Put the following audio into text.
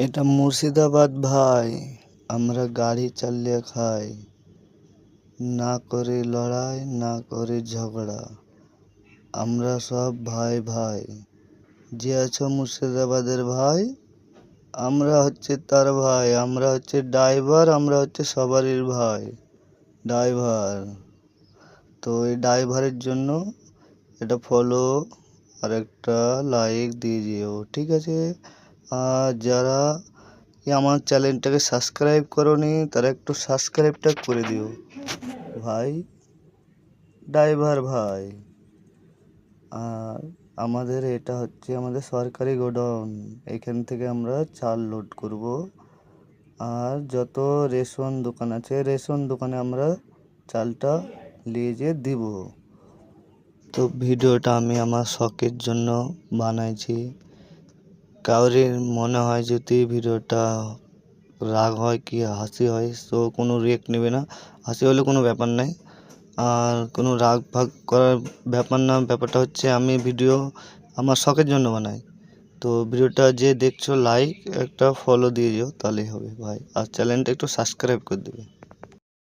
এটা মুর্শিদাবাদ ভাই, আমরা গাড়ি চালিয়ে খাই, না করি লড়াই না করি ঝগড়া, আমরা সব ভাই ভাই। যে আছো মুর্শিদাবাদের ভাই, আমরা হচ্ছে তার ভাই, আমরা হচ্ছে ড্রাইভার, আমরা হচ্ছে সবারই ভাই ড্রাইভার। তো এই ড্রাইভারের জন্য এটা ফলো আর একটা লাইক দিয়ে দিও, ঠিক আছে? আর যারা আমার চ্যানেলটাকে সাবস্ক্রাইব করোনি তারা একটু সাবস্ক্রাইবটা করে দিও ভাই, ড্রাইভার ভাই। আর আমাদের এটা হচ্ছে আমাদের সরকারি গোডাউন, এখান থেকে আমরা চাল লোড করব। আর যত রেশন দোকান আছে রেশন দোকানে আমরা চালটা নিয়ে যেয়ে দিব। তো ভিডিওটা আমি আমার শখের জন্য বানাইছি। কাউরির মনে হয় যদি ভিডিওটা রাগ হয় কি হাসি হয়, তো কোনো রিয়েক্ট নেবে না, হাসি হলে কোনো ব্যাপার নাই, আর কোনো রাগ ভাগ করার ব্যাপার না। ব্যাপারটা হচ্ছে আমি ভিডিও আমার শখের জন্য বানাই। তো ভিডিওটা যে দেখছো লাইক একটা ফলো দিয়ে দিও, তাহলেই হবে ভাই, আর চ্যানেলটা একটু সাবস্ক্রাইব করে দেবে।